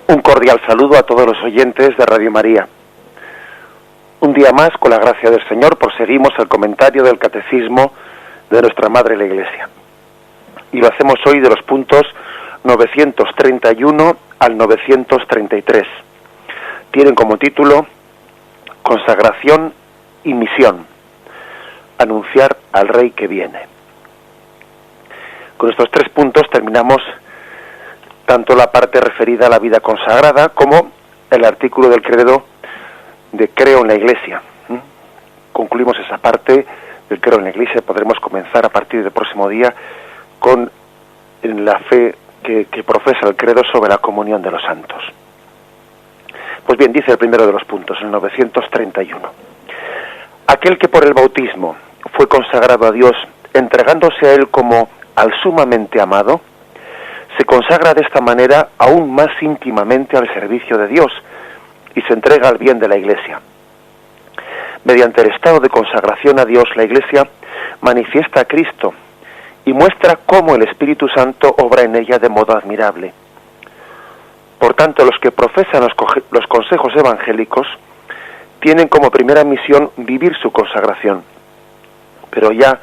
Un cordial saludo a todos los oyentes de Radio María. Un día más, con la gracia del Señor, proseguimos el comentario del Catecismo de nuestra Madre la Iglesia. Y lo hacemos hoy de los puntos 931 al 933. Tienen como título Consagración y Misión. Anunciar al Rey que viene. Con estos tres puntos terminamos tanto la parte referida a la vida consagrada como el artículo del credo de Creo en la Iglesia. Concluimos esa parte del Creo en la Iglesia y podremos comenzar a partir del próximo día con la fe que profesa el credo sobre la comunión de los santos. Pues bien, dice el primero de los puntos, el 931. Aquel que por el bautismo fue consagrado a Dios, entregándose a Él como al sumamente amado, se consagra de esta manera aún más íntimamente al servicio de Dios y se entrega al bien de la Iglesia. Mediante el estado de consagración a Dios, la Iglesia manifiesta a Cristo y muestra cómo el Espíritu Santo obra en ella de modo admirable. Por tanto, los que profesan los consejos evangélicos tienen como primera misión vivir su consagración, pero ya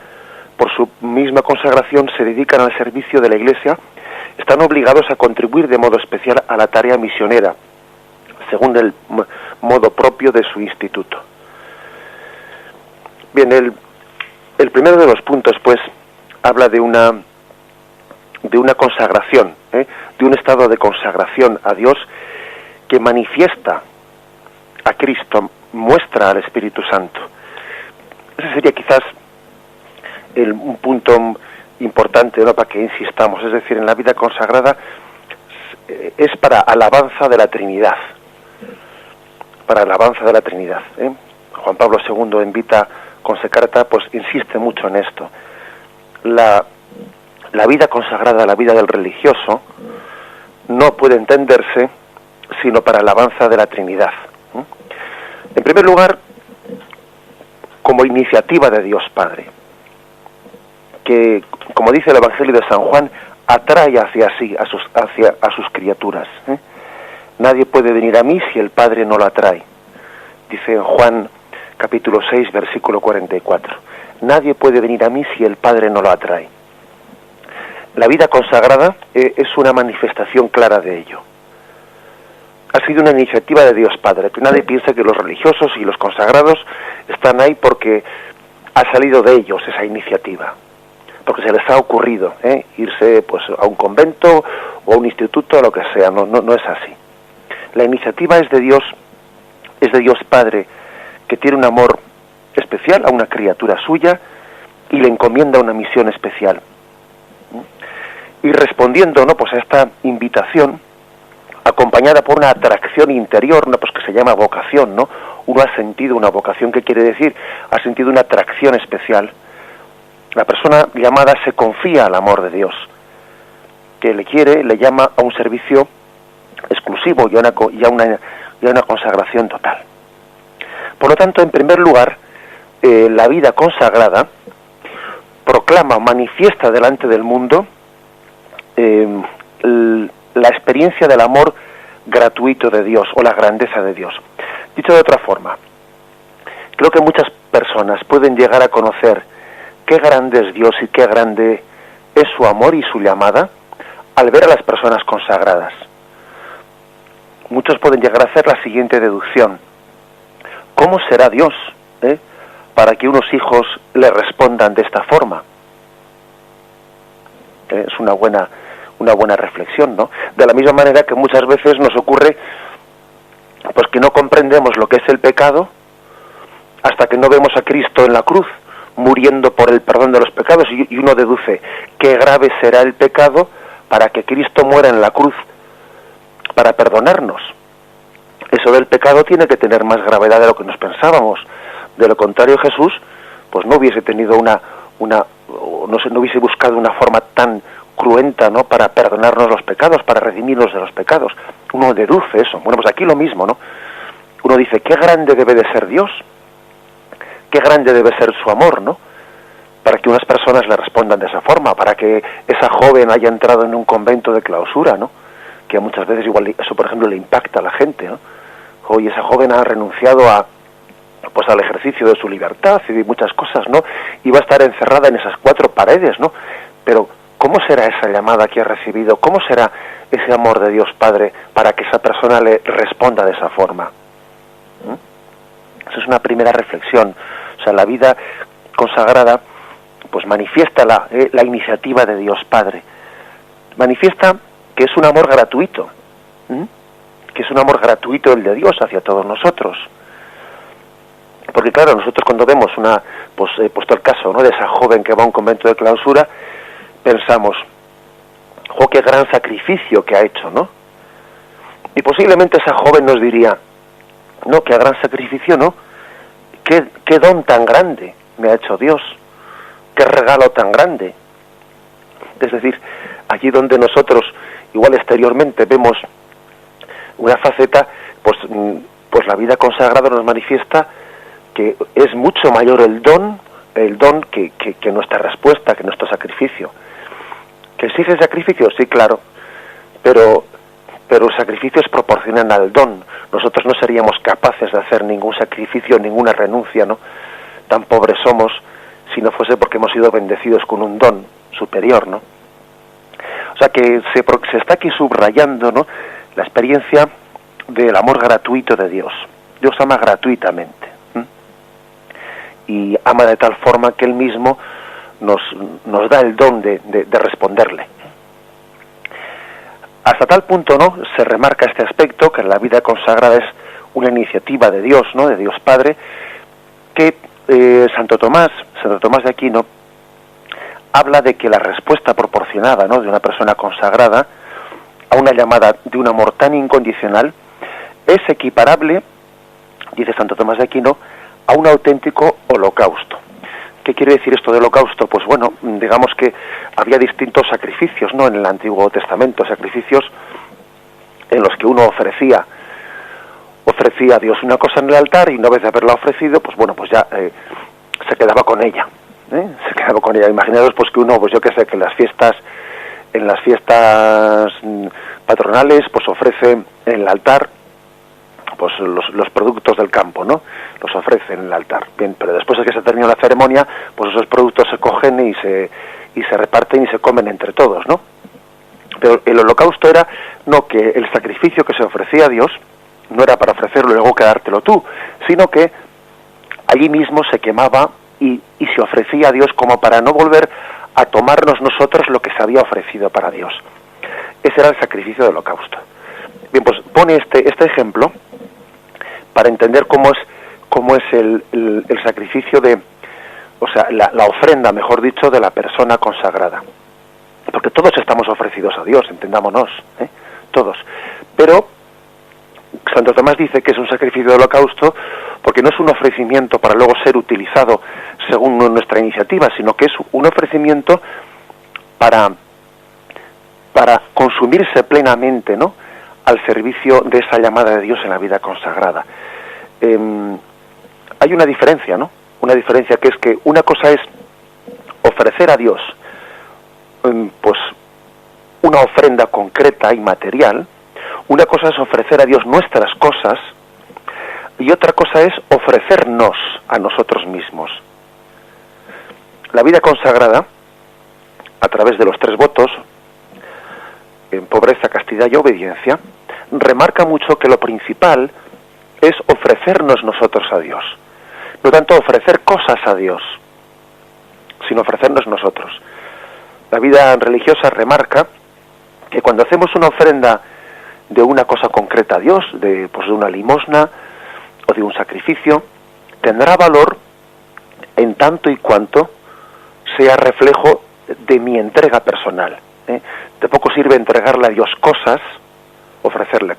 por su misma consagración se dedican al servicio de la Iglesia. Están obligados a contribuir de modo especial a la tarea misionera, según el modo propio de su instituto. Bien, el primero de los puntos, pues, habla de una consagración, de un estado de consagración a Dios que manifiesta a Cristo, muestra al Espíritu Santo. Ese sería quizás un punto importante, ¿no?, para que insistamos, es decir, en la vida consagrada es para alabanza de la Trinidad, Juan Pablo II en Vita Consecrata pues insiste mucho en esto. La vida consagrada, la vida del religioso, no puede entenderse sino para alabanza de la Trinidad. En primer lugar, como iniciativa de Dios Padre, que, como dice el Evangelio de San Juan, atrae hacia sí, a sus criaturas. Nadie puede venir a mí si el Padre no lo atrae. Dice en Juan capítulo 6, versículo 44. Nadie puede venir a mí si el Padre no lo atrae. La vida consagrada es una manifestación clara de ello. Ha sido una iniciativa de Dios Padre, que nadie piense que los religiosos y los consagrados están ahí porque ha salido de ellos esa iniciativa, porque se les ha ocurrido irse pues a un convento o a un instituto o lo que sea. No es así. La iniciativa es de Dios Padre, que tiene un amor especial a una criatura suya y le encomienda una misión especial. Y respondiendo, ¿no?, pues a esta invitación, acompañada por una atracción interior, ¿no?, pues que se llama vocación, ¿no? Uno ha sentido una vocación. ¿Qué quiere decir? Ha sentido una atracción especial. La persona llamada se confía al amor de Dios, que le quiere, le llama a un servicio exclusivo y a una consagración total. Por lo tanto, en primer lugar, la vida consagrada proclama, manifiesta delante del mundo la experiencia del amor gratuito de Dios o la grandeza de Dios. Dicho de otra forma, creo que muchas personas pueden llegar a conocer qué grande es Dios y qué grande es su amor y su llamada al ver a las personas consagradas. Muchos pueden llegar a hacer la siguiente deducción: ¿cómo será Dios para que unos hijos le respondan de esta forma? Es una buena reflexión, ¿no? De la misma manera que muchas veces nos ocurre pues que no comprendemos lo que es el pecado hasta que no vemos a Cristo en la cruz muriendo por el perdón de los pecados, y uno deduce qué grave será el pecado para que Cristo muera en la cruz para perdonarnos. Eso del pecado tiene que tener más gravedad de lo que nos pensábamos. De lo contrario, Jesús pues no hubiese tenido no hubiese buscado una forma tan cruenta, ¿no?, para perdonarnos los pecados, para redimirnos de los pecados. Uno deduce eso. Bueno, pues aquí lo mismo, ¿no? Uno dice, qué grande debe de ser Dios, qué grande debe ser su amor, ¿no?, para que unas personas le respondan de esa forma, para que esa joven haya entrado en un convento de clausura, ¿no? que muchas veces igual eso, por ejemplo, le impacta a la gente, ¿no? Hoy esa joven ha renunciado pues al ejercicio de su libertad y de muchas cosas, ¿no? Y va a estar encerrada en esas 4 paredes, ¿no? Pero ¿cómo será esa llamada que ha recibido? ¿Cómo será ese amor de Dios Padre para que esa persona le responda de esa forma? Esa es una primera reflexión. O sea, la vida consagrada pues manifiesta la iniciativa de Dios Padre. Manifiesta que es un amor gratuito, que es un amor gratuito el de Dios hacia todos nosotros. Porque claro, nosotros cuando vemos he puesto el caso, ¿no?, de esa joven que va a un convento de clausura, pensamos, qué gran sacrificio que ha hecho, ¿no? Y posiblemente esa joven nos diría, no, qué gran sacrificio, ¿no? Qué don tan grande me ha hecho Dios, qué regalo tan grande. Es decir, allí donde nosotros, igual exteriormente, vemos una faceta, pues la vida consagrada nos manifiesta que es mucho mayor el don que nuestra respuesta, que nuestro sacrificio. ¿Que exige sacrificio? Sí, claro, pero los sacrificios proporcionan al don. Nosotros no seríamos capaces de hacer ningún sacrificio, ninguna renuncia, ¿no? Tan pobres somos si no fuese porque hemos sido bendecidos con un don superior, ¿no? O sea que se está aquí subrayando, ¿no?, la experiencia del amor gratuito de Dios. Dios ama gratuitamente, y ama de tal forma que Él mismo nos da el don de responderle. Hasta tal punto, ¿no?, se remarca este aspecto, que la vida consagrada es una iniciativa de Dios, ¿no?, de Dios Padre, que Santo Tomás de Aquino habla de que la respuesta proporcionada, ¿no?, de una persona consagrada a una llamada de un amor tan incondicional es equiparable, dice Santo Tomás de Aquino, a un auténtico holocausto. ¿Qué quiere decir esto de holocausto? Pues bueno, digamos que había distintos sacrificios, ¿no?, en el Antiguo Testamento, sacrificios en los que uno ofrecía a Dios una cosa en el altar, y una vez de haberla ofrecido, pues bueno, pues ya se quedaba con ella, se quedaba con ella. Imaginaros pues que uno, pues yo qué sé, que en las fiestas patronales, pues ofrece en el altar pues los productos del campo, ¿no? Los ofrece en el altar. Bien, pero después de que se termina la ceremonia, pues esos productos se cogen y se reparten y se comen entre todos, ¿no? Pero el holocausto era, no, que el sacrificio que se ofrecía a Dios no era para ofrecerlo y luego quedártelo tú, sino que allí mismo se quemaba y se ofrecía a Dios como para no volver a tomarnos nosotros lo que se había ofrecido para Dios. Ese era el sacrificio del holocausto. Bien, pues pone este ejemplo para entender cómo es el sacrificio o sea, la ofrenda, mejor dicho, de la persona consagrada. Porque todos estamos ofrecidos a Dios, entendámonos, todos. Pero Santo Tomás dice que es un sacrificio de holocausto porque no es un ofrecimiento para luego ser utilizado según nuestra iniciativa, sino que es un ofrecimiento para consumirse plenamente, ¿no?, al servicio de esa llamada de Dios en la vida consagrada. Hay una diferencia, ¿no? Una diferencia, que es que una cosa es ofrecer a Dios pues una ofrenda concreta y material, una cosa es ofrecer a Dios nuestras cosas, y otra cosa es ofrecernos a nosotros mismos. La vida consagrada, a través de los 3 votos, en pobreza, castidad y obediencia, remarca mucho que lo principal es ofrecernos nosotros a Dios. No tanto ofrecer cosas a Dios, sino ofrecernos nosotros. La vida religiosa remarca que cuando hacemos una ofrenda de una cosa concreta a Dios, de una limosna o de un sacrificio, tendrá valor en tanto y cuanto sea reflejo de mi entrega personal. De poco sirve entregarle a Dios cosas, ofrecerle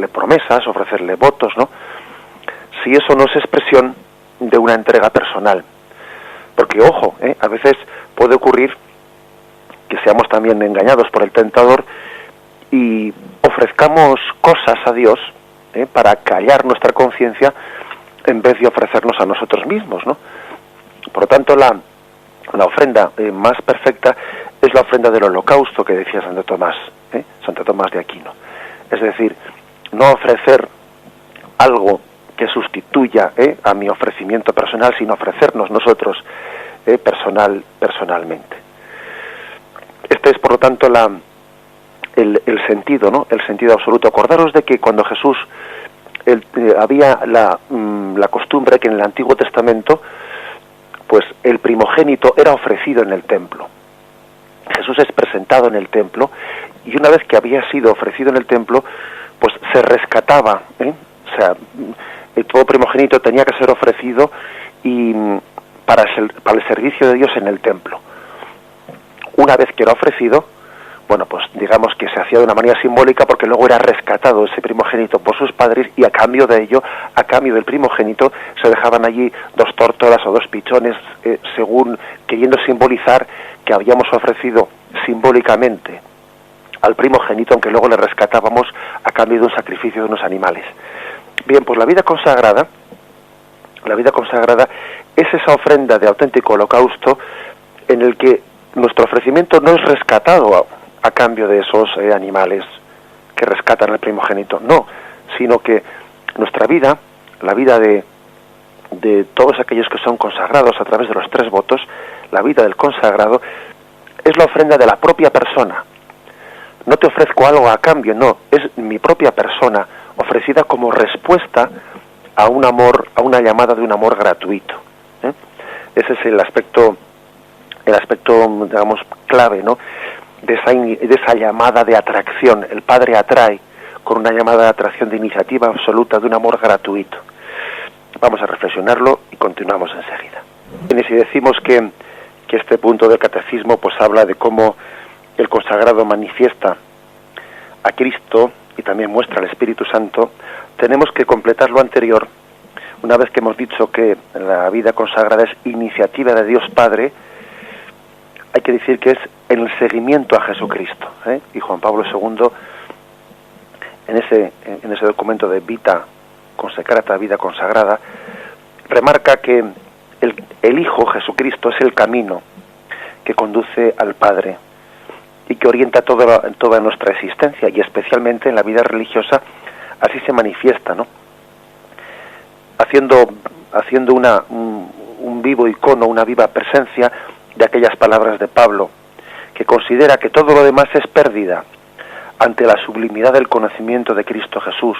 promesas, ofrecerle votos, ¿no?, si eso no es expresión de una entrega personal. Porque, ojo, a veces puede ocurrir que seamos también engañados por el tentador y ofrezcamos cosas a Dios para callar nuestra conciencia en vez de ofrecernos a nosotros mismos, ¿no? Por lo tanto, la ofrenda más perfecta es la ofrenda del holocausto que decía Santo Tomás. Santo Tomás de Aquino. Es decir, no ofrecer algo que sustituya a mi ofrecimiento personal, sino ofrecernos nosotros personalmente. Este es, por lo tanto, el sentido, ¿no? El sentido absoluto. Acordaros de que cuando Jesús había la costumbre que en el Antiguo Testamento, pues el primogénito era ofrecido en el templo. Jesús es presentado en el templo, y una vez que había sido ofrecido en el templo, pues se rescataba, o sea, todo primogénito tenía que ser ofrecido y para el servicio de Dios en el templo. Una vez que era ofrecido, bueno, pues digamos que se hacía de una manera simbólica, porque luego era rescatado ese primogénito por sus padres, y a cambio de ello, a cambio del primogénito, se dejaban allí 2 tórtolas o 2 pichones, según queriendo simbolizar que habíamos ofrecido simbólicamente al primogénito, aunque luego le rescatábamos a cambio de un sacrificio de unos animales. Bien, pues la vida consagrada es esa ofrenda de auténtico holocausto en el que nuestro ofrecimiento no es rescatado a cambio de esos animales que rescatan al primogénito, no, sino que nuestra vida, la vida de todos aquellos que son consagrados a través de los 3 votos, la vida del consagrado es la ofrenda de la propia persona. No te ofrezco algo a cambio, no, es mi propia persona ofrecida como respuesta a un amor, a una llamada de un amor gratuito. Ese es el aspecto, digamos, clave, ¿no? De esa llamada de atracción. El Padre atrae con una llamada de atracción de iniciativa absoluta, de un amor gratuito. Vamos a reflexionarlo y continuamos enseguida. Y si decimos que este punto del catecismo pues habla de cómo el consagrado manifiesta a Cristo y también muestra al Espíritu Santo, tenemos que completar lo anterior. Una vez que hemos dicho que la vida consagrada es iniciativa de Dios Padre, hay que decir que es el seguimiento a Jesucristo. Y Juan Pablo II, en ese documento de Vita Consecrata, vida consagrada, remarca que el Hijo Jesucristo es el camino que conduce al Padre y que orienta toda nuestra existencia, y especialmente en la vida religiosa así se manifiesta, ¿no? Haciendo un vivo icono, una viva presencia de aquellas palabras de Pablo, que considera que todo lo demás es pérdida ante la sublimidad del conocimiento de Cristo Jesús,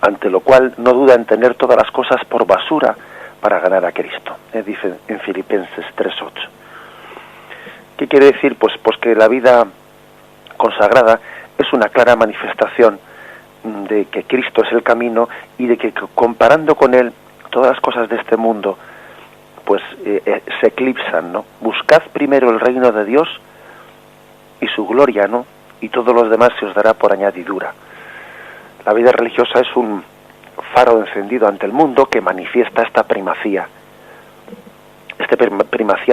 ante lo cual no duda en tener todas las cosas por basura para ganar a Cristo, dice en Filipenses 3:8. ¿Qué quiere decir? Pues que la vida consagrada es una clara manifestación de que Cristo es el camino, y de que comparando con Él todas las cosas de este mundo pues se eclipsan, ¿no? Buscad primero el reino de Dios y su gloria, ¿no? Y todos los demás se os dará por añadidura. La vida religiosa es un faro encendido ante el mundo que manifiesta esta primacía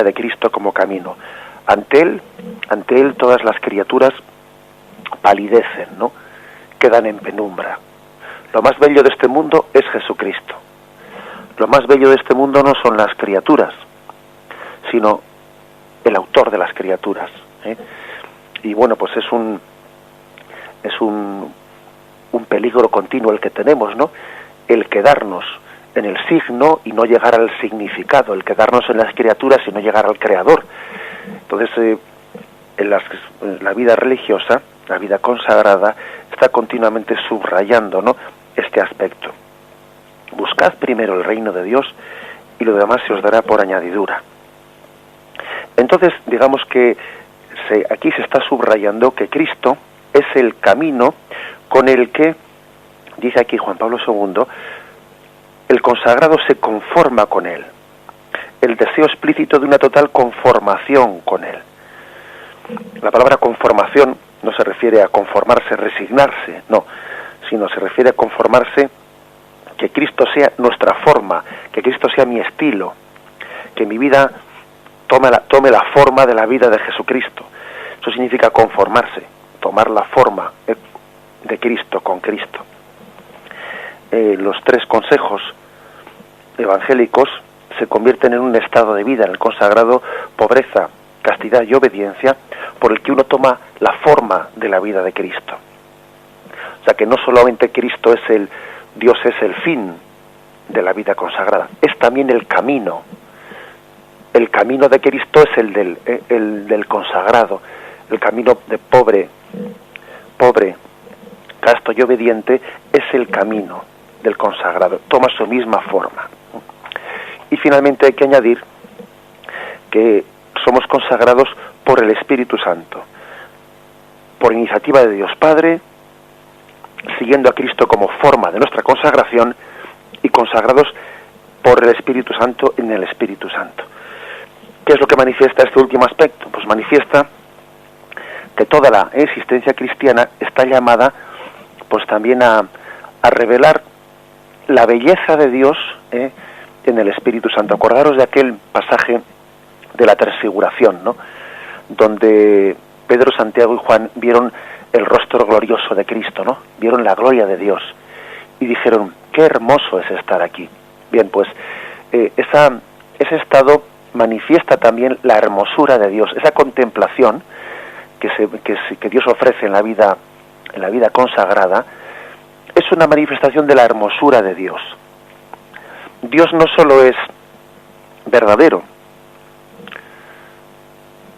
de Cristo como camino. Ante él todas las criaturas palidecen, ¿no? Quedan en penumbra. Lo más bello de este mundo es Jesucristo. Lo más bello de este mundo no son las criaturas, sino el autor de las criaturas. Y bueno, pues es un peligro continuo el que tenemos, ¿no? El quedarnos en el signo y no llegar al significado, el quedarnos en las criaturas y no llegar al Creador. Entonces, la vida religiosa, la vida consagrada, está continuamente subrayando, ¿no?, este aspecto. Buscad primero el reino de Dios y lo demás se os dará por añadidura. Entonces, digamos que aquí se está subrayando que Cristo es el camino con el que, dice aquí Juan Pablo II, el consagrado se conforma con Él. El deseo explícito de una total conformación con Él. La palabra conformación no se refiere a conformarse, resignarse, no, sino se refiere a conformarse, que Cristo sea nuestra forma, que Cristo sea mi estilo, que mi vida tome la forma de la vida de Jesucristo. Eso significa conformarse, tomar la forma de Cristo, con Cristo. Los 3 consejos evangélicos se convierten en un estado de vida. En el consagrado, pobreza, castidad y obediencia, por el que uno toma la forma de la vida de Cristo. O sea que no solamente Cristo es Dios es el fin de la vida consagrada, es también el camino. El camino de Cristo es el del consagrado, el camino de pobre, casto y obediente es el camino del consagrado, toma su misma forma. Y finalmente hay que añadir que somos consagrados por el Espíritu Santo, por iniciativa de Dios Padre, siguiendo a Cristo como forma de nuestra consagración y consagrados por el Espíritu Santo en el Espíritu Santo. ¿Qué es lo que manifiesta este último aspecto? Pues manifiesta que toda la existencia cristiana está llamada pues también a revelar la belleza de Dios en el Espíritu Santo. Acordaros de aquel pasaje de la transfiguración, ¿no?, donde Pedro, Santiago y Juan vieron el rostro glorioso de Cristo, ¿no? Vieron la gloria de Dios y dijeron, qué hermoso es estar aquí. Bien, pues ese estado manifiesta también la hermosura de Dios, esa contemplación que Dios ofrece en la vida consagrada, es una manifestación de la hermosura de Dios. Dios no solo es verdadero,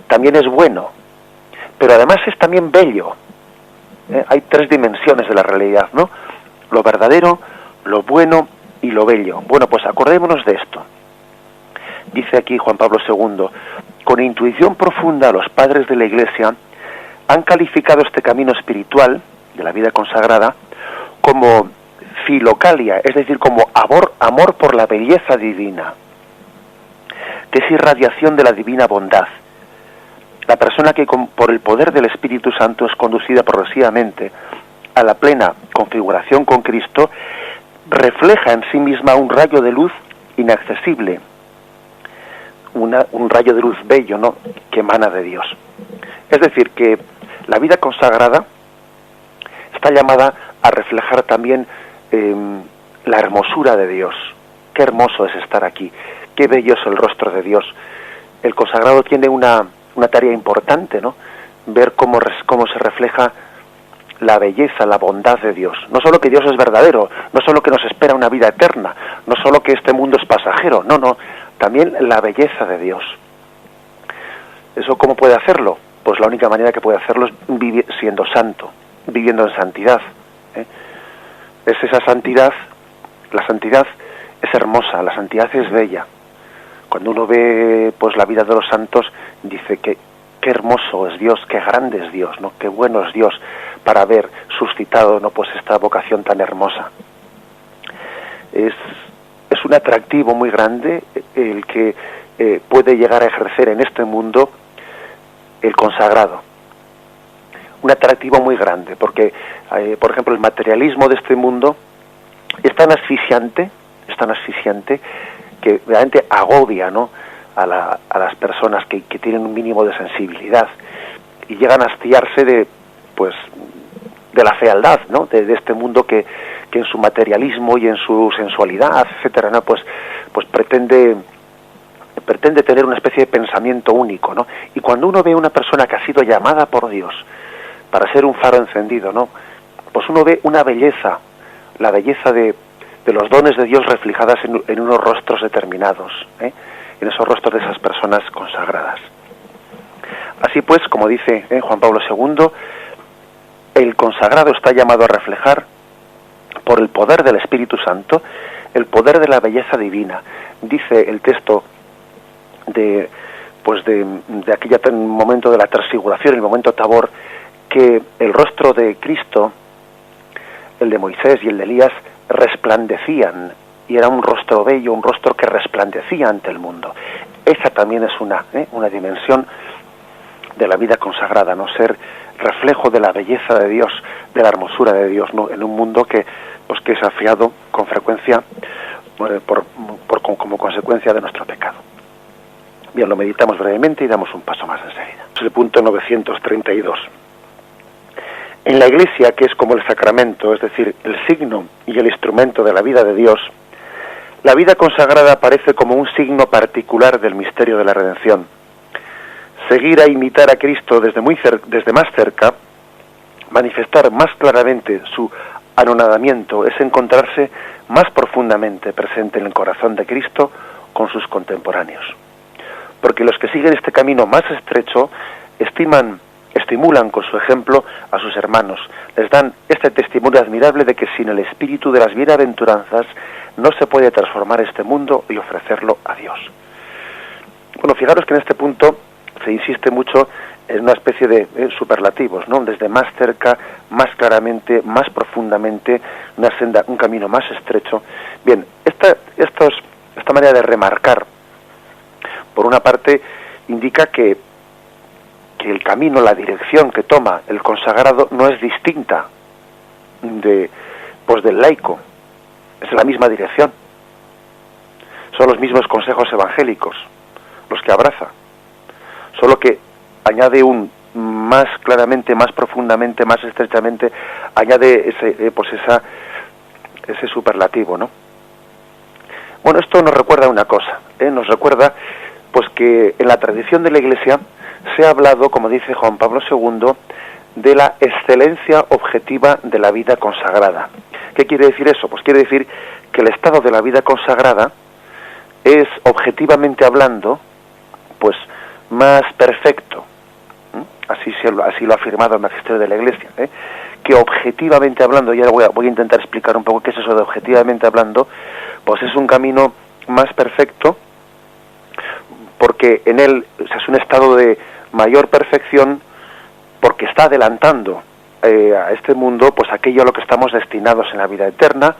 también es bueno, pero además es también bello. Hay tres dimensiones de la realidad, ¿no? Lo verdadero, lo bueno y lo bello. Bueno, pues acordémonos de esto. Dice aquí Juan Pablo II, con intuición profunda los padres de la Iglesia han calificado este camino espiritual de la vida consagrada como filocalia, es decir, como amor por la belleza divina, que es irradiación de la divina bondad. La persona que por el poder del Espíritu Santo es conducida progresivamente a la plena configuración con Cristo, refleja en sí misma un rayo de luz inaccesible, un rayo de luz bello, ¿no?, que emana de Dios. Es decir, que la vida consagrada está llamada a reflejar también la hermosura de Dios. Qué hermoso es estar aquí, qué bello es el rostro de Dios. El consagrado tiene una tarea importante, ¿no?, ver cómo se refleja la belleza, la bondad de Dios. No solo que Dios es verdadero, no solo que nos espera una vida eterna, no solo que este mundo es pasajero, no, también la belleza de Dios. ¿Eso cómo puede hacerlo? Pues la única manera que puede hacerlo es siendo santo, viviendo en santidad. Es esa santidad, la santidad es hermosa, la santidad es bella. Cuando uno ve pues la vida de los santos, dice que qué hermoso es Dios, qué grande es Dios, ¿no?, qué bueno es Dios para haber suscitado, ¿no?, pues esta vocación tan hermosa. Es un atractivo muy grande el que puede llegar a ejercer en este mundo el consagrado. Un atractivo muy grande, porque, por ejemplo, el materialismo de este mundo es tan asfixiante que realmente agobia, ¿no?, a las personas que tienen un mínimo de sensibilidad y llegan a hastiarse de la fealdad, ¿no?, de este mundo que en su materialismo y en su sensualidad, etcétera, ¿no?, pues pretende tener una especie de pensamiento único, ¿no? Y cuando uno ve a una persona que ha sido llamada por Dios para ser un faro encendido, ¿no?, pues uno ve una belleza, la belleza de los dones de Dios reflejadas en unos rostros determinados, en esos rostros de esas personas consagradas. Así pues, como dice Juan Pablo II, el consagrado está llamado a reflejar, por el poder del Espíritu Santo, el poder de la belleza divina. Dice el texto de aquel momento de la transfiguración, el momento Tabor, que el rostro de Cristo, el de Moisés y el de Elías, resplandecían, y era un rostro bello, un rostro que resplandecía ante el mundo. Esa también es una dimensión de la vida consagrada, no ser reflejo de la belleza de Dios, de la hermosura de Dios, ¿no?, en un mundo que es afiado con frecuencia como consecuencia de nuestro pecado. Bien, lo meditamos brevemente y damos un paso más enseguida. Es el punto 932. En la Iglesia, que es como el sacramento, es decir, el signo y el instrumento de la vida de Dios, la vida consagrada aparece como un signo particular del misterio de la redención. seguir a imitar a Cristo desde más cerca, manifestar más claramente su anonadamiento, es encontrarse más profundamente presente en el corazón de Cristo con sus contemporáneos. Porque los que siguen este camino más estrecho estimulan con su ejemplo a sus hermanos, les dan este testimonio admirable de que sin el espíritu de las bienaventuranzas no se puede transformar este mundo y ofrecerlo a Dios. Bueno, fijaros que en este punto se insiste mucho en una especie de superlativos, ¿no? Desde más cerca, más claramente, más profundamente, una senda, un camino más estrecho. Bien, esta manera de remarcar, por una parte, indica que el camino, la dirección que toma el consagrado no es distinta del laico, es la misma dirección, son los mismos consejos evangélicos los que abraza, solo que añade más claramente, más profundamente, más estrechamente, añade ese superlativo, ¿no? Bueno, esto nos recuerda una cosa, nos recuerda pues que en la tradición de la Iglesia se ha hablado, como dice Juan Pablo II, de la excelencia objetiva de la vida consagrada. ¿Qué quiere decir eso? Pues quiere decir que el estado de la vida consagrada es, objetivamente hablando, pues más perfecto. Así lo ha afirmado el magisterio de la Iglesia, que objetivamente hablando, y ahora voy a intentar explicar un poco qué es eso de objetivamente hablando, pues es un camino más perfecto, porque en él es un estado de mayor perfección, porque está adelantando a este mundo pues aquello a lo que estamos destinados en la vida eterna,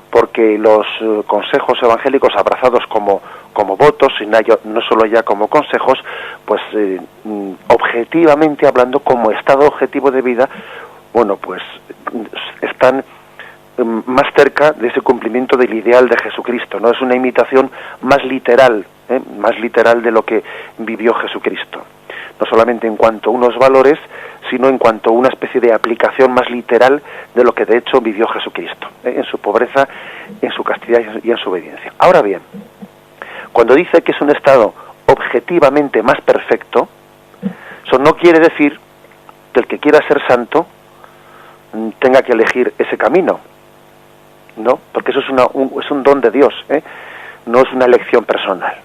porque los consejos evangélicos abrazados como votos, y no solo ya como consejos, pues objetivamente hablando, como estado objetivo de vida, bueno, pues están más cerca de ese cumplimiento del ideal de Jesucristo, ¿no? Es una imitación más literal de lo que vivió Jesucristo. No solamente en cuanto a unos valores, sino en cuanto a una especie de aplicación más literal de lo que de hecho vivió Jesucristo, en su pobreza, en su castidad y en su obediencia. Ahora bien, cuando dice que es un estado objetivamente más perfecto, eso no quiere decir que el que quiera ser santo tenga que elegir ese camino, ¿no? Porque eso es un don de Dios, no es una elección personal.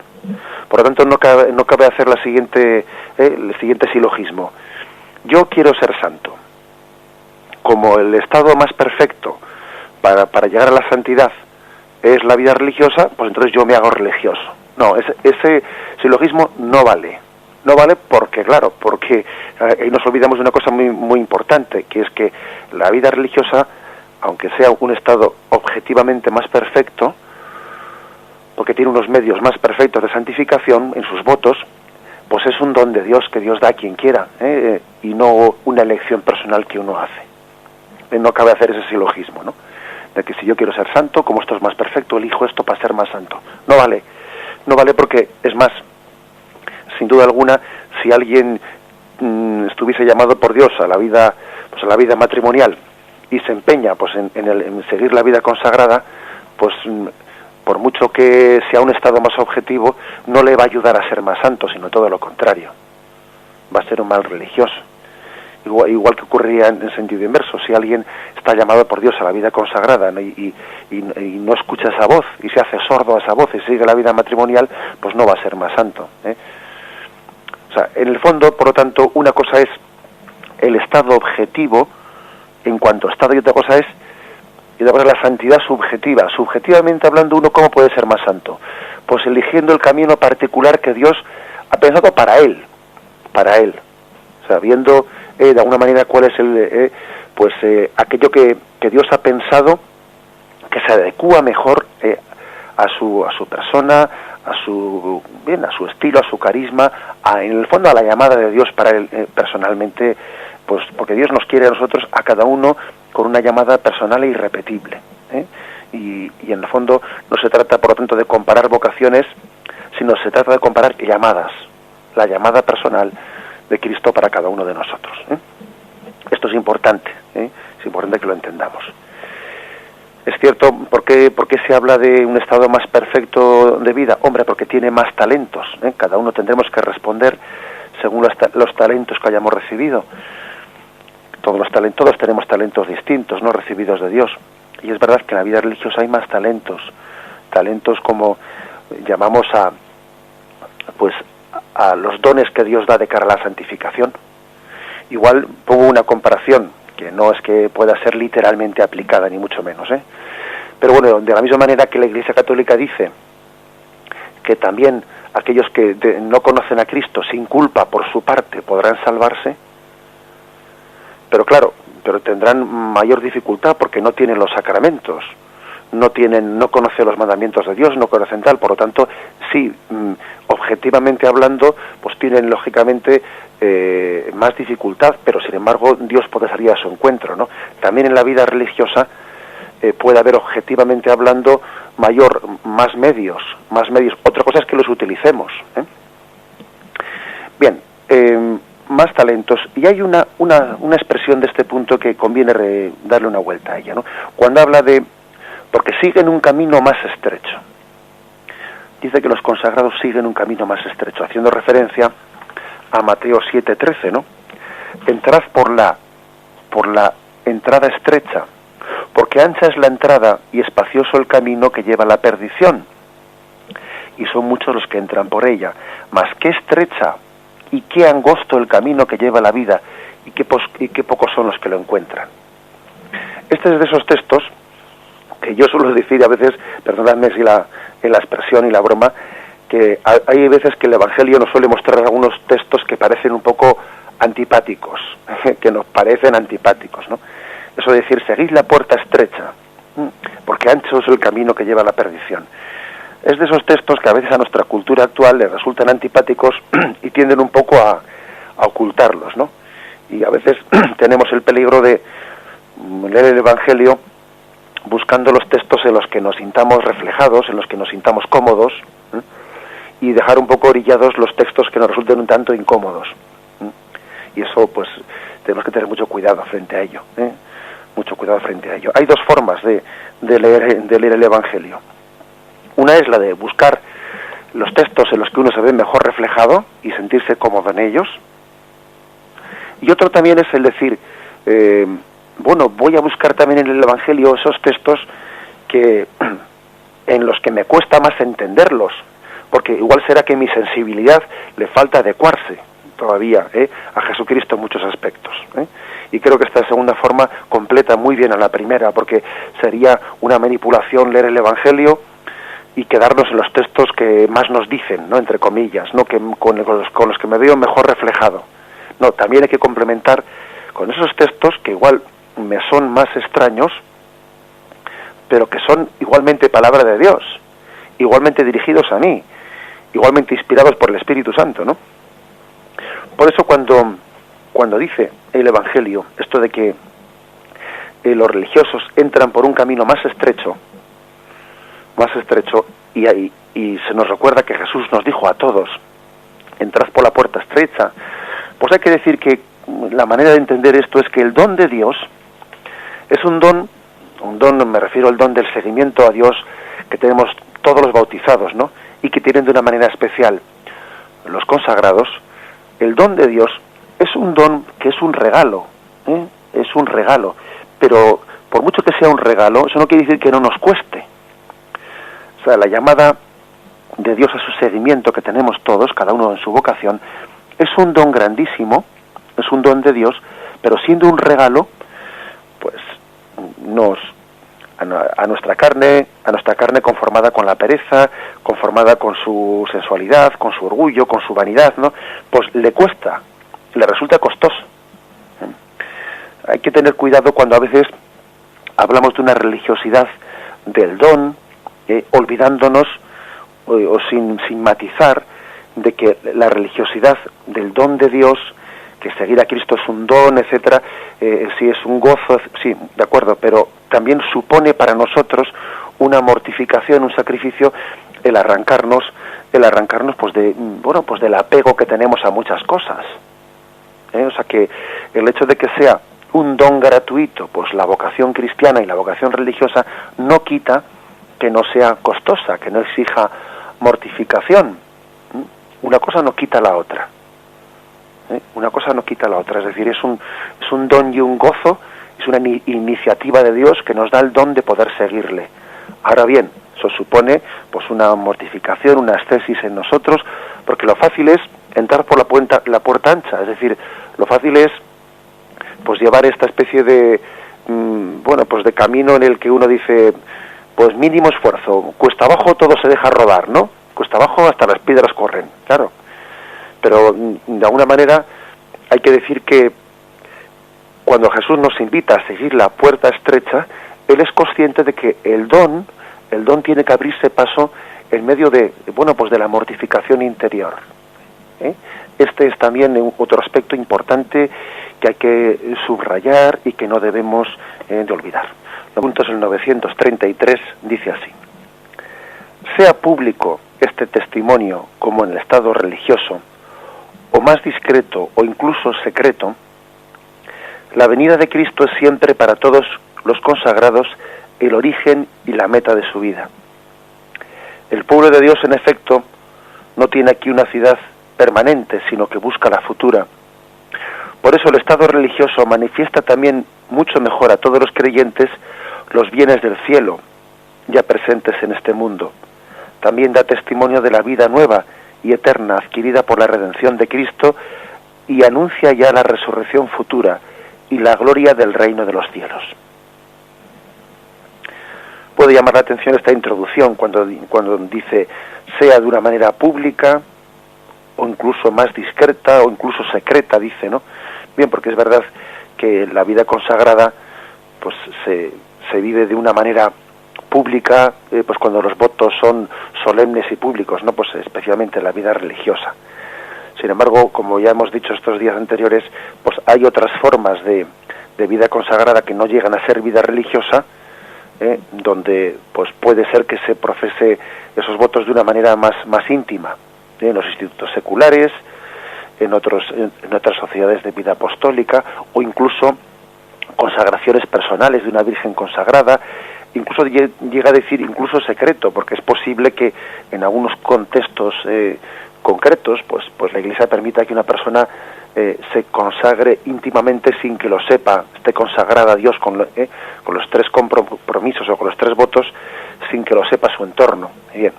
Por lo tanto, no cabe hacer el siguiente silogismo. Yo quiero ser santo. Como el estado más perfecto para llegar a la santidad es la vida religiosa, pues entonces yo me hago religioso. No, ese silogismo no vale. No vale porque nos olvidamos de una cosa muy, muy importante, que es que la vida religiosa, aunque sea un estado objetivamente más perfecto, porque tiene unos medios más perfectos de santificación en sus votos, pues es un don de Dios que Dios da a quien quiera, y no una elección personal que uno hace. No cabe hacer ese silogismo, ¿no? De que si yo quiero ser santo, como esto es más perfecto, elijo esto para ser más santo. No vale porque, es más, sin duda alguna, si alguien estuviese llamado por Dios a la vida matrimonial y se empeña pues en seguir la vida consagrada, pues por mucho que sea un estado más objetivo, no le va a ayudar a ser más santo, sino todo lo contrario. Va a ser un mal religioso. Igual que ocurriría en sentido inverso, si alguien está llamado por Dios a la vida consagrada, ¿no? y no escucha esa voz, y se hace sordo a esa voz y sigue la vida matrimonial, pues no va a ser más santo. O sea, en el fondo, por lo tanto, una cosa es el estado objetivo en cuanto a estado, y otra cosa es la santidad subjetiva. Subjetivamente hablando, uno ¿cómo puede ser más santo? Pues eligiendo el camino particular que Dios ha pensado para él. O sea, viendo de alguna manera cuál es aquello que Dios ha pensado que se adecúa mejor a su persona, a su estilo, a su carisma, en el fondo a la llamada de Dios para él personalmente, pues porque Dios nos quiere a nosotros, a cada uno, con una llamada personal e irrepetible. Y en el fondo no se trata, por lo tanto, de comparar vocaciones, sino se trata de comparar llamadas, la llamada personal de Cristo para cada uno de nosotros. Esto es importante que lo entendamos. Es cierto, ¿por qué se habla de un estado más perfecto de vida? Hombre, porque tiene más talentos, Cada uno tendremos que responder según los talentos que hayamos recibido. Todos tenemos talentos distintos, no recibidos de Dios. Y es verdad que en la vida religiosa hay más talentos como llamamos a los dones que Dios da de cara a la santificación. Igual pongo una comparación que no es que pueda ser literalmente aplicada, ni mucho menos, pero bueno, de la misma manera que la Iglesia Católica dice que también aquellos que no conocen a Cristo sin culpa por su parte podrán salvarse, pero tendrán mayor dificultad porque no tienen los sacramentos, no conocen los mandamientos de Dios, no conocen tal, por lo tanto, sí, objetivamente hablando, pues tienen lógicamente más dificultad, pero sin embargo Dios puede salir a su encuentro, ¿no? También en la vida religiosa puede haber, objetivamente hablando, más medios. Otra cosa es que los utilicemos, Bien, más talentos, y hay una expresión de este punto que conviene darle una vuelta a ella, ¿no? Cuando habla de porque siguen un camino más estrecho. Dice que los consagrados siguen un camino más estrecho, haciendo referencia a Mateo 7:13, ¿no? Entrad por la entrada estrecha, porque ancha es la entrada y espacioso el camino que lleva a la perdición, y son muchos los que entran por ella. Mas qué estrecha y qué angosto el camino que lleva a la vida, y qué pocos son los que lo encuentran. Este es de esos textos que yo suelo decir a veces, perdonadme si en la expresión y la broma, que hay veces que el Evangelio nos suele mostrar algunos textos que parecen un poco antipáticos, que nos parecen antipáticos, ¿no? Eso de decir, seguid la puerta estrecha, porque ancho es el camino que lleva a la perdición. Es de esos textos que a veces a nuestra cultura actual le resultan antipáticos y tienden un poco a ocultarlos, ¿no? Y a veces tenemos el peligro de leer el Evangelio buscando los textos en los que nos sintamos reflejados, en los que nos sintamos cómodos, y dejar un poco orillados los textos que nos resulten un tanto incómodos. Y eso, pues, tenemos que tener mucho cuidado frente a ello, mucho cuidado frente a ello. Hay dos formas de leer el Evangelio. Una es la de buscar los textos en los que uno se ve mejor reflejado y sentirse cómodo en ellos. Y otro también es el decir, voy a buscar también en el Evangelio esos textos en los que me cuesta más entenderlos, porque igual será que mi sensibilidad le falta adecuarse todavía a Jesucristo en muchos aspectos. Y creo que esta segunda forma completa muy bien a la primera, porque sería una manipulación leer el Evangelio y quedarnos en los textos que más nos dicen, ¿no?, entre comillas, ¿no?, con los que me veo mejor reflejado. No, también hay que complementar con esos textos que igual me son más extraños, pero que son igualmente palabra de Dios, igualmente dirigidos a mí, igualmente inspirados por el Espíritu Santo, ¿no? Por eso cuando dice el Evangelio esto de que los religiosos entran por un camino más estrecho, y se nos recuerda que Jesús nos dijo a todos, entrad por la puerta estrecha, pues hay que decir que la manera de entender esto es que el don de Dios es un don, me refiero al don del seguimiento a Dios que tenemos todos los bautizados, ¿no?, y que tienen de una manera especial los consagrados. El don de Dios es un don que es un regalo, es un regalo, pero por mucho que sea un regalo, eso no quiere decir que no nos cueste. O sea, la llamada de Dios a su seguimiento que tenemos todos, cada uno en su vocación, es un don grandísimo, es un don de Dios, pero siendo un regalo, pues a nuestra carne conformada con la pereza, conformada con su sensualidad, con su orgullo, con su vanidad, ¿no?, pues le cuesta, le resulta costoso. Hay que tener cuidado cuando a veces hablamos de una religiosidad del don, olvidándonos o sin matizar de que la religiosidad del don de Dios, que seguir a Cristo es un don, etcétera, sí es un gozo, sí, de acuerdo, pero también supone para nosotros una mortificación, un sacrificio, el arrancarnos pues del apego que tenemos a muchas cosas. O sea que el hecho de que sea un don gratuito, pues la vocación cristiana y la vocación religiosa no quita que no sea costosa, que no exija mortificación. Una cosa no quita la otra. Una cosa no quita la otra, es decir, es un don y un gozo, es una iniciativa de Dios que nos da el don de poder seguirle. Ahora bien, eso supone pues una mortificación, una ascesis en nosotros, porque lo fácil es entrar por la puerta ancha, es decir, lo fácil es pues llevar esta especie de pues de camino en el que uno dice, pues mínimo esfuerzo, cuesta abajo todo se deja rodar, ¿no? Cuesta abajo hasta las piedras corren, claro. Pero de alguna manera hay que decir que cuando Jesús nos invita a seguir la puerta estrecha, Él es consciente de que el don tiene que abrirse paso en medio de la mortificación interior. Este es también otro aspecto importante que hay que subrayar y que no debemos de olvidar. El punto es el 933, dice así: sea público este testimonio como en el estado religioso, o más discreto o incluso secreto, la venida de Cristo es siempre para todos los consagrados el origen y la meta de su vida. El pueblo de Dios, en efecto, no tiene aquí una ciudad permanente, sino que busca la futura. Por eso el estado religioso manifiesta también mucho mejor a todos los creyentes los bienes del cielo, ya presentes en este mundo. También da testimonio de la vida nueva y eterna adquirida por la redención de Cristo, y anuncia ya la resurrección futura y la gloria del reino de los cielos. Puede llamar la atención esta introducción cuando dice sea de una manera pública o incluso más discreta o incluso secreta, dice, ¿no? Bien, porque es verdad que la vida consagrada pues se vive de una manera pública, pues cuando los votos son solemnes y públicos, ¿no? Pues especialmente la vida religiosa. Sin embargo, como ya hemos dicho estos días anteriores, pues hay otras formas de vida consagrada que no llegan a ser vida religiosa, donde pues puede ser que se profese esos votos de una manera más íntima, en los institutos seculares, en otras sociedades de vida apostólica, o incluso consagraciones personales de una virgen consagrada, incluso llega a decir incluso secreto, porque es posible que en algunos contextos concretos, pues la Iglesia permita que una persona se consagre íntimamente sin que lo sepa, esté consagrada a Dios con los 3 compromisos o con los 3 votos, sin que lo sepa su entorno.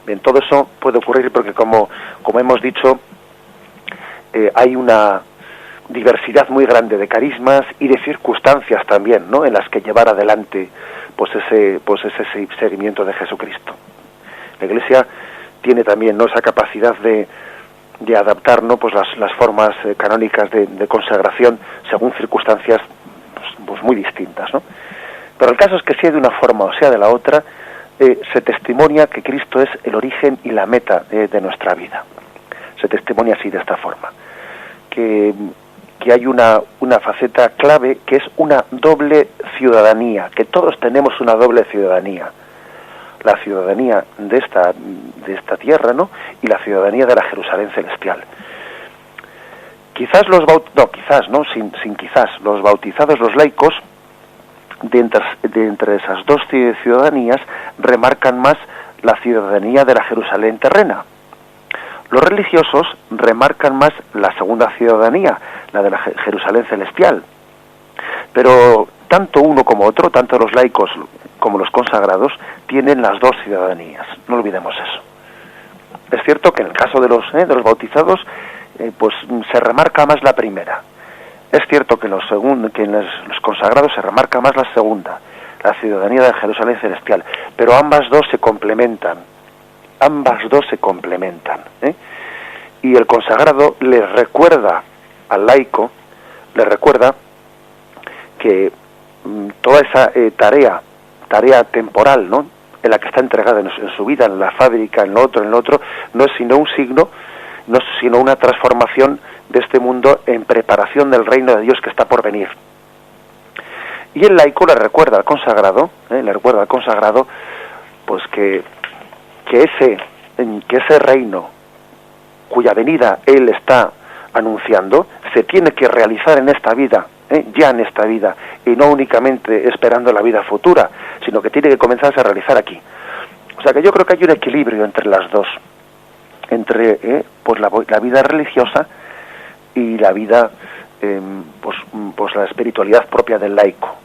Bien, todo eso puede ocurrir porque como hemos dicho, hay una diversidad muy grande de carismas y de circunstancias también, ¿no?, en las que llevar adelante pues ese seguimiento de Jesucristo. La Iglesia tiene también, ¿no?, esa capacidad de adaptar, ¿no?, pues las formas canónicas de consagración según circunstancias pues muy distintas, ¿no? Pero el caso es que sea de una forma o sea de la otra, se testimonia que Cristo es el origen y la meta de nuestra vida. Se testimonia así, de esta forma, que hay una faceta clave, que es una doble ciudadanía, que todos tenemos una doble ciudadanía: la ciudadanía de esta tierra, ¿no?, y la ciudadanía de la Jerusalén celestial. Quizás los bautizados, los laicos, de entre esas dos ciudadanías, remarcan más la ciudadanía de la Jerusalén terrena. Los religiosos remarcan más la segunda ciudadanía, la de la Jerusalén celestial. Pero tanto uno como otro, tanto los laicos como los consagrados, tienen las dos ciudadanías. No olvidemos eso. Es cierto que en el caso de los bautizados, pues se remarca más la primera. Es cierto que en los consagrados se remarca más la segunda, la ciudadanía de Jerusalén celestial. Pero ambas dos se complementan. Y el consagrado le recuerda al laico, que toda esa tarea temporal, ¿no?, en la que está entregada en su vida, en la fábrica, en lo otro, no es sino un signo, no es sino una transformación de este mundo en preparación del reino de Dios que está por venir. Y el laico le recuerda al consagrado, pues que ese reino cuya venida él está anunciando se tiene que realizar en esta vida, ya en esta vida, y no únicamente esperando la vida futura, sino que tiene que comenzarse a realizar aquí. O sea que yo creo que hay un equilibrio entre las dos, entre pues la vida religiosa y la vida, pues la espiritualidad propia del laico.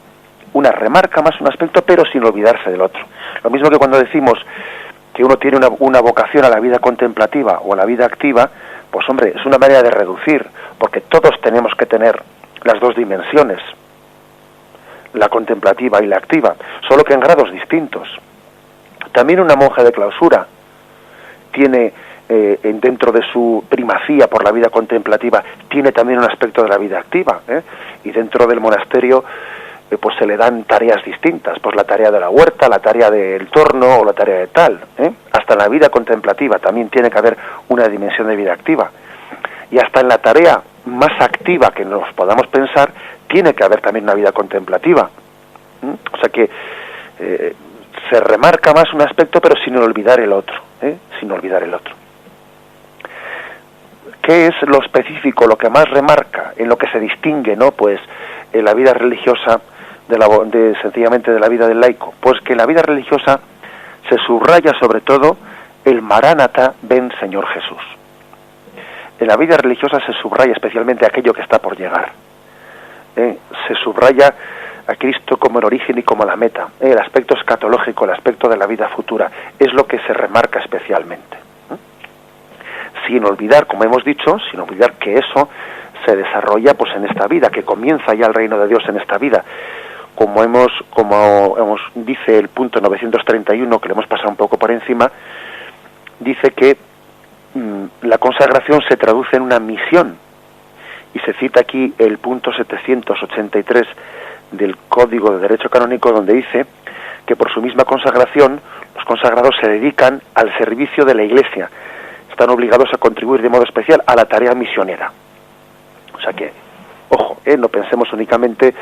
Una remarca más un aspecto, pero sin olvidarse del otro. Lo mismo que cuando decimos que uno tiene una vocación a la vida contemplativa o a la vida activa, pues hombre, es una manera de reducir, porque todos tenemos que tener las dos dimensiones, la contemplativa y la activa, solo que en grados distintos. También una monja de clausura tiene, dentro de su primacía por la vida contemplativa, tiene también un aspecto de la vida activa, y dentro del monasterio pues se le dan tareas distintas, pues la tarea de la huerta, la tarea del torno o la tarea de tal, hasta en la vida contemplativa también tiene que haber una dimensión de vida activa, y hasta en la tarea más activa que nos podamos pensar tiene que haber también una vida contemplativa. O sea que se remarca más un aspecto, pero sin olvidar el otro, sin olvidar el otro. ¿Qué es lo específico, lo que más remarca, en lo que se distingue, no, pues, en la vida religiosa sencillamente de la vida del laico? Pues que en la vida religiosa se subraya sobre todo el Maránata, ven Señor Jesús. En la vida religiosa se subraya especialmente aquello que está por llegar. Se subraya a Cristo como el origen y como la meta. El aspecto escatológico, el aspecto de la vida futura, es lo que se remarca especialmente. Sin olvidar, como hemos dicho, sin olvidar que eso se desarrolla pues en esta vida, que comienza ya el reino de Dios en esta vida. Como dice el punto 931, que le hemos pasado un poco por encima, dice que la consagración se traduce en una misión, y se cita aquí el punto 783 del Código de Derecho Canónico, donde dice que por su misma consagración los consagrados se dedican al servicio de la Iglesia, están obligados a contribuir de modo especial a la tarea misionera. O sea que, ojo, no pensemos únicamente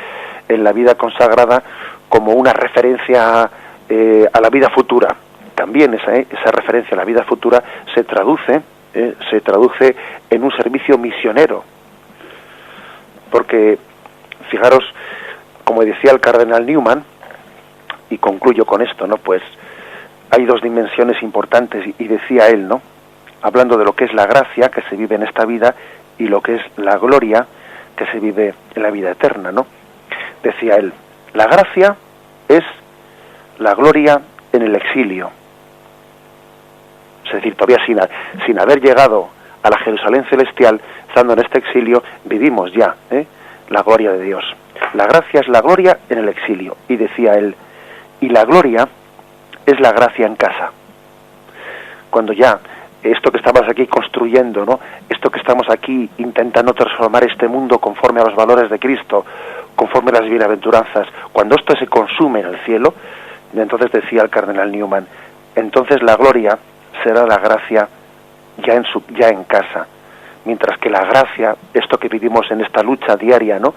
en la vida consagrada como una referencia a la vida futura. También esa referencia a la vida futura se traduce en un servicio misionero. Porque, fijaros, como decía el cardenal Newman, y concluyo con esto, ¿no? Pues hay dos dimensiones importantes, y decía él, ¿no? Hablando de lo que es la gracia que se vive en esta vida y lo que es la gloria que se vive en la vida eterna, ¿no? Decía él, la gracia es la gloria en el exilio. Es decir, todavía sin haber llegado a la Jerusalén celestial, estando en este exilio, vivimos ya la gloria de Dios. La gracia es la gloria en el exilio. Y decía él, y la gloria es la gracia en casa. Cuando ya esto que estamos aquí construyendo, ¿no? Esto que estamos aquí intentando transformar este mundo conforme a los valores de Cristo, conforme a las bienaventuranzas, cuando esto se consume en el cielo, entonces decía el cardenal Newman, entonces la gloria será la gracia ya en casa, mientras que la gracia, esto que vivimos en esta lucha diaria, ¿no?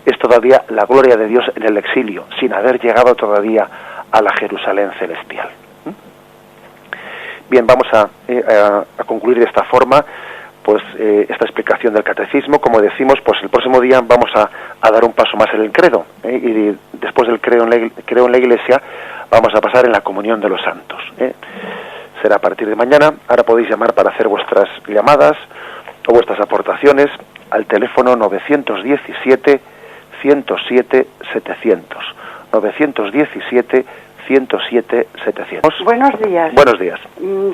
Es todavía la gloria de Dios en el exilio, sin haber llegado todavía a la Jerusalén celestial. Bien, vamos a concluir de esta forma pues esta explicación del catecismo. Como decimos, pues el próximo día vamos a dar un paso más en el credo, y después del creo en la Iglesia vamos a pasar en la comunión de los santos. Será a partir de mañana. Ahora podéis llamar para hacer vuestras llamadas o vuestras aportaciones al teléfono 917 107 700 917 107 700. Buenos días. Buenos días.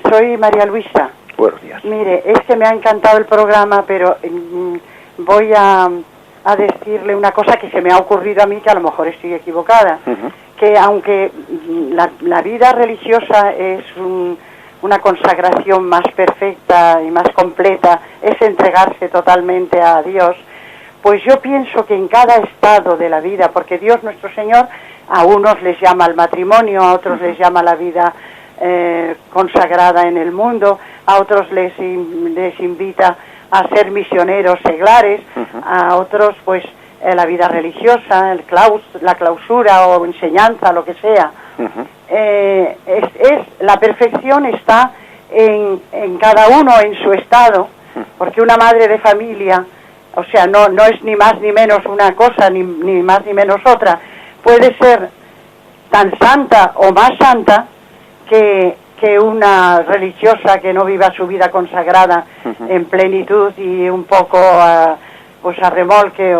Soy María Luisa. Buenos días. Mire, es que me ha encantado el programa, pero voy a decirle una cosa que se me ha ocurrido a mí, que a lo mejor estoy equivocada. Que aunque la vida religiosa es una consagración más perfecta y más completa, es entregarse totalmente a Dios, pues yo pienso que en cada estado de la vida, porque Dios nuestro Señor a unos les llama al matrimonio, a otros les llama la vida consagrada en el mundo, a otros les invita a ser misioneros seglares, a otros pues la vida religiosa, la clausura o enseñanza, lo que sea. La perfección está en cada uno en su estado, porque una madre de familia, o sea, no es ni más ni menos una cosa, ni más ni menos otra, puede ser tan santa o más santa que que una religiosa que no viva su vida consagrada en plenitud y un poco pues a remolque,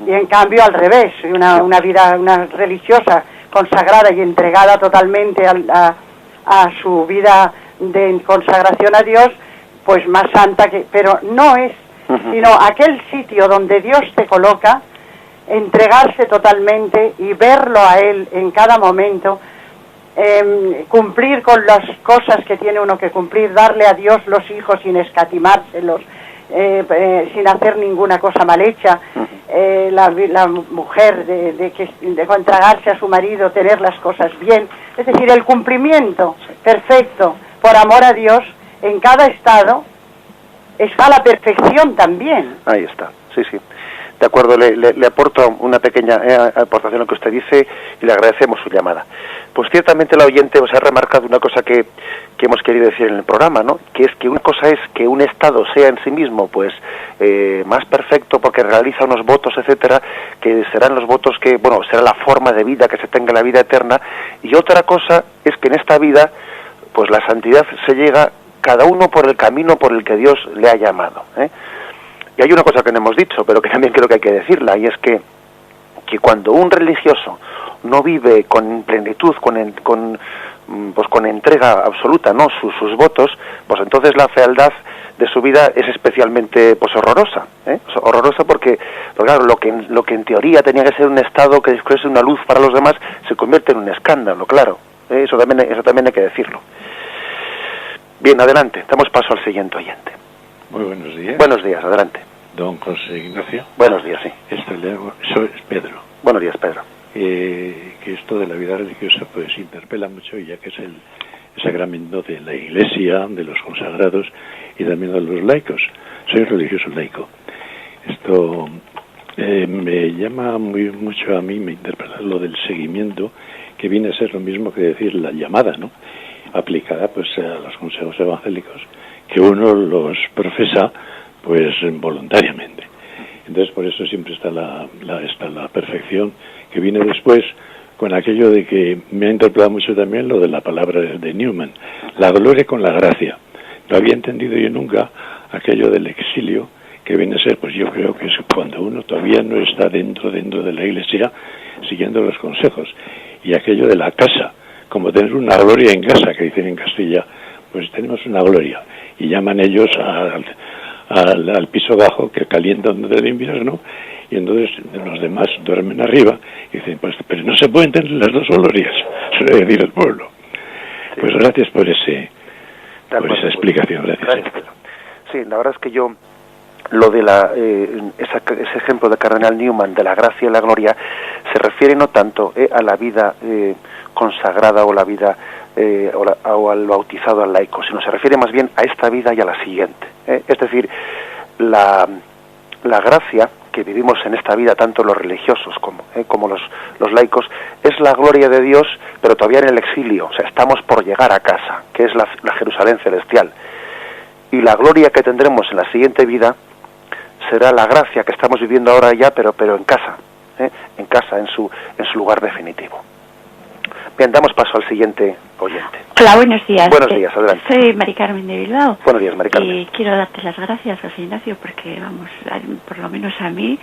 y en cambio al revés, una religiosa consagrada y entregada totalmente a su vida de consagración a Dios, pues más santa pero no es, sino aquel sitio donde Dios te coloca, entregarse totalmente y verlo a Él en cada momento, cumplir con las cosas que tiene uno que cumplir, darle a Dios los hijos sin escatimárselos, sin hacer ninguna cosa mal hecha, la mujer de contragarse a su marido, tener las cosas bien, es decir, el cumplimiento perfecto por amor a Dios en cada estado está la perfección también. Ahí está, sí. De acuerdo, le aporto una pequeña aportación a lo que usted dice y le agradecemos su llamada. Pues ciertamente la oyente os ha remarcado una cosa que hemos querido decir en el programa, ¿no? Que es que una cosa es que un estado sea en sí mismo pues más perfecto porque realiza unos votos, etcétera, que serán los votos que, bueno, será la forma de vida que se tenga en la vida eterna, y otra cosa es que en esta vida pues la santidad se llega cada uno por el camino por el que Dios le ha llamado, ¿eh? Y hay una cosa que no hemos dicho, pero que también creo que hay que decirla, y es que cuando un religioso no vive con plenitud, con entrega absoluta, ¿no?, sus votos, pues entonces la fealdad de su vida es especialmente pues horrorosa, ¿eh? Horrorosa porque claro, lo que en teoría tenía que ser un estado que fuese una luz para los demás se convierte en un escándalo, claro, eso también hay que decirlo. Bien, adelante, damos paso al siguiente oyente. Muy buenos días. Buenos días, adelante. Don José Ignacio. Buenos días, sí. Soy Pedro. Buenos días, Pedro. Que esto de la vida religiosa pues interpela mucho, ya que es el sacramento de la Iglesia, de los consagrados y también de los laicos. Soy religioso laico. Esto me llama mucho a mí, me interpela lo del seguimiento, que viene a ser lo mismo que decir la llamada, ¿no?, aplicada pues a los consejos evangélicos, que uno los profesa pues voluntariamente. Entonces por eso siempre está la perfección que viene después, con aquello de que me ha interpelado mucho también lo de la palabra de Newman, la gloria con la gracia. No había entendido yo nunca aquello del exilio, que viene a ser, pues yo creo que es cuando uno todavía no está dentro de la Iglesia siguiendo los consejos, y aquello de la casa, como tener una gloria en casa, que dicen en Castilla, pues tenemos una gloria, y llaman ellos al piso bajo que calientan durante el invierno, y entonces los demás duermen arriba y dicen, pues pero no se pueden tener las dos glorias, suele decir el pueblo. Sí. Pues gracias por esa explicación, gracias. Sí, la verdad es que yo lo de ese ejemplo de Cardenal Newman de la gracia y la gloria se refiere no tanto a la vida consagrada o la vida o al bautizado, al laico, sino se refiere más bien a esta vida y a la siguiente. Es decir, la gracia que vivimos en esta vida, tanto los religiosos como los laicos, es la gloria de Dios, pero todavía en el exilio, o sea, estamos por llegar a casa, que es la Jerusalén celestial. Y la gloria que tendremos en la siguiente vida será la gracia que estamos viviendo ahora ya, pero en casa, en su lugar definitivo. Bien, damos paso al siguiente oyente. Hola, buenos días. Buenos días, adelante. Soy Mari Carmen de Bilbao. Buenos días, Mari Carmen. Y quiero darte las gracias, José Ignacio, porque, vamos, por lo menos a mí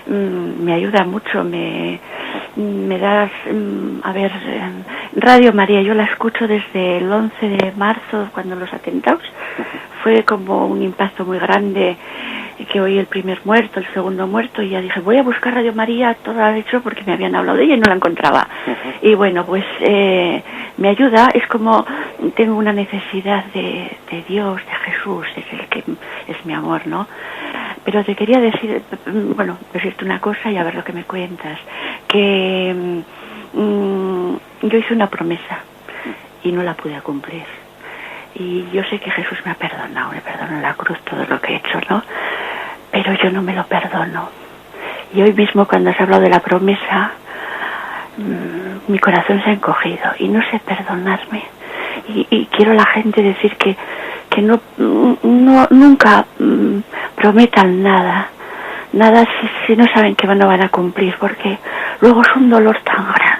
me ayuda mucho, me das, Radio María, yo la escucho desde el 11 de marzo, cuando los atentados, fue como un impacto muy grande, que oí el primer muerto, el segundo muerto, y ya dije, voy a buscar Radio María, todo ha hecho porque me habían hablado de ella y no la encontraba. Y bueno, pues me ayuda, es como tengo una necesidad de Dios, de Jesús, es el que es mi amor, ¿no? Pero te quería decirte una cosa y a ver lo que me cuentas, que yo hice una promesa y no la pude cumplir. Y yo sé que Jesús me perdonó en la cruz todo lo que he hecho, ¿no? Pero yo no me lo perdono. Y hoy mismo, cuando has hablado de la promesa, mi corazón se ha encogido y no sé perdonarme. Y quiero a la gente decir que nunca prometan nada si no saben que no van a cumplir, porque luego es un dolor tan grande.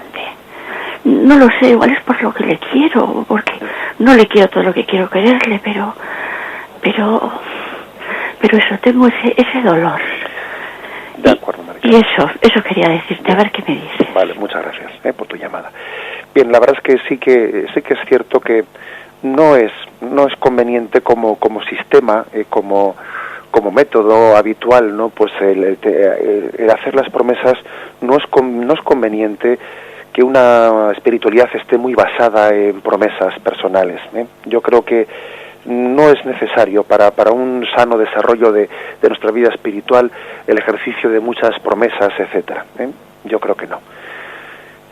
No lo sé, igual es por lo que le quiero, porque no le quiero todo lo que quiero quererle, pero eso, tengo ese dolor. De acuerdo, María. Y eso quería decirte, a ver qué me dices. Vale, muchas gracias por tu llamada. Bien, la verdad es que sí que es cierto que no es conveniente como sistema, como método habitual, ¿no? Pues el hacer las promesas no es conveniente que una espiritualidad esté muy basada en promesas personales. Yo creo que no es necesario para un sano desarrollo de nuestra vida espiritual el ejercicio de muchas promesas, etcétera. Yo creo que no.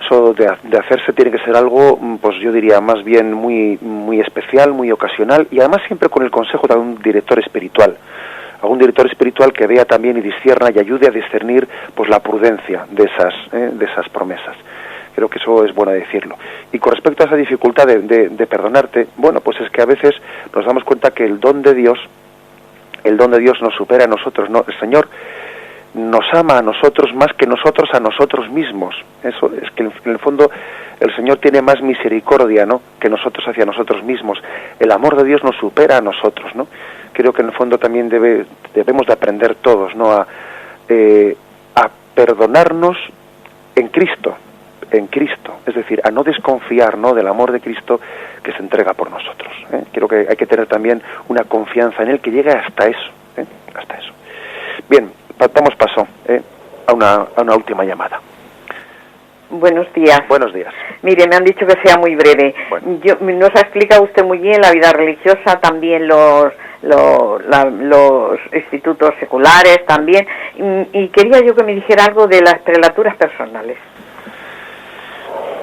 Eso de hacerse tiene que ser algo, pues yo diría, más bien muy especial, muy ocasional, y además siempre con el consejo de un director espiritual. Algún director espiritual que vea también y discierna y ayude a discernir pues la prudencia de esas promesas. Creo que eso es bueno decirlo. Y con respecto a esa dificultad de perdonarte, bueno, pues es que a veces nos damos cuenta que el don de Dios nos supera a nosotros, ¿no? El Señor nos ama a nosotros más que nosotros a nosotros mismos. Eso es que en el fondo el Señor tiene más misericordia, ¿no?, que nosotros hacia nosotros mismos. El amor de Dios nos supera a nosotros, ¿no? Creo que en el fondo también debemos de aprender todos, ¿no?, a perdonarnos en Cristo, es decir, a no desconfiar, ¿no?, del amor de Cristo que se entrega por nosotros. Creo que hay que tener también una confianza en Él que llegue hasta eso, hasta eso. Bien, damos paso a una última llamada. Buenos días. Buenos días. Mire, me han dicho que sea muy breve. Bueno. Nos ha explicado usted muy bien la vida religiosa, también los institutos seculares también, y quería yo que me dijera algo de las prelaturas personales.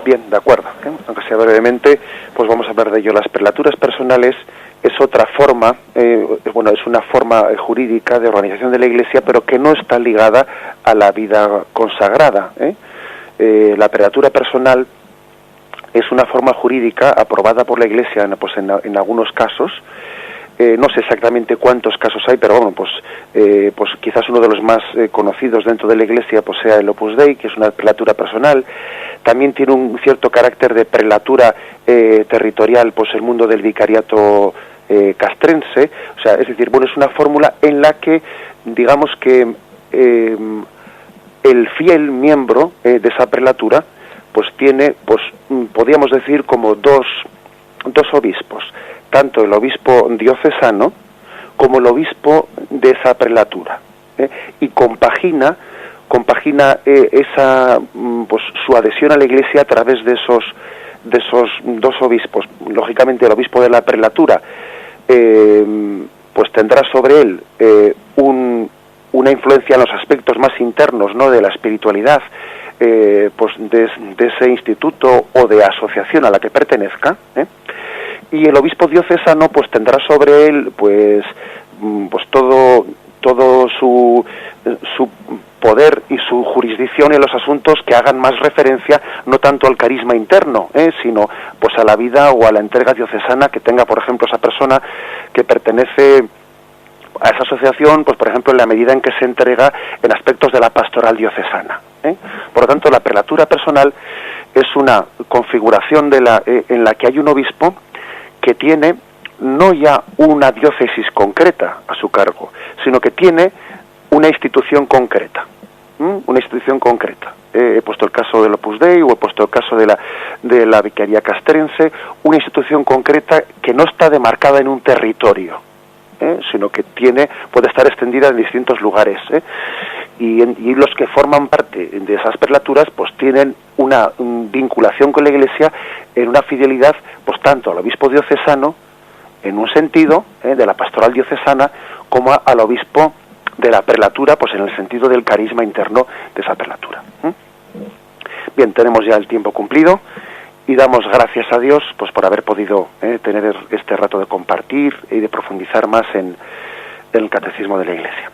Bien, de acuerdo. Aunque sea brevemente, pues vamos a hablar de ello. Las prelaturas personales es otra forma, es una forma jurídica de organización de la Iglesia, pero que no está ligada a la vida consagrada. La prelatura personal es una forma jurídica aprobada por la Iglesia, pues en algunos casos. No sé exactamente cuántos casos hay, pero bueno, pues quizás uno de los más conocidos dentro de la Iglesia pues sea el Opus Dei, que es una prelatura personal. También tiene un cierto carácter de prelatura territorial, pues el mundo del vicariato castrense. O sea, es decir, bueno, es una fórmula en la que, digamos que el fiel miembro de esa prelatura, pues tiene, pues podríamos decir, como dos obispos, tanto el obispo diocesano como el obispo de esa prelatura, y compagina esa pues su adhesión a la Iglesia a través de esos dos obispos. Lógicamente el obispo de la prelatura pues tendrá sobre él una influencia en los aspectos más internos, ¿no?, de la espiritualidad, pues de ese instituto o de asociación a la que pertenezca, y el obispo diocesano pues tendrá sobre él pues todo su poder y su jurisdicción en los asuntos que hagan más referencia no tanto al carisma interno, sino pues a la vida o a la entrega diocesana que tenga, por ejemplo, esa persona que pertenece a esa asociación, pues por ejemplo en la medida en que se entrega en aspectos de la pastoral diocesana. Por lo tanto, la prelatura personal es una configuración en la que hay un obispo que tiene no ya una diócesis concreta a su cargo, sino que tiene una institución concreta. Una institución concreta. He puesto el caso del Opus Dei o he puesto el caso de la Vicaría Castrense, una institución concreta que no está demarcada en un territorio, sino que puede estar extendida en distintos lugares. Y los que forman parte de esas prelaturas pues tienen una vinculación con la Iglesia en una fidelidad pues tanto al obispo diocesano en un sentido de la pastoral diocesana como al obispo de la prelatura pues en el sentido del carisma interno de esa prelatura. Bien, tenemos ya el tiempo cumplido y damos gracias a Dios pues por haber podido tener este rato de compartir y de profundizar más en el catecismo de la Iglesia.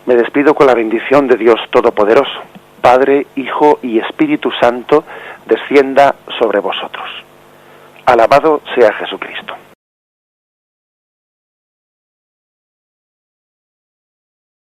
Me despido con la bendición de Dios Todopoderoso, Padre, Hijo y Espíritu Santo, descienda sobre vosotros. Alabado sea Jesucristo.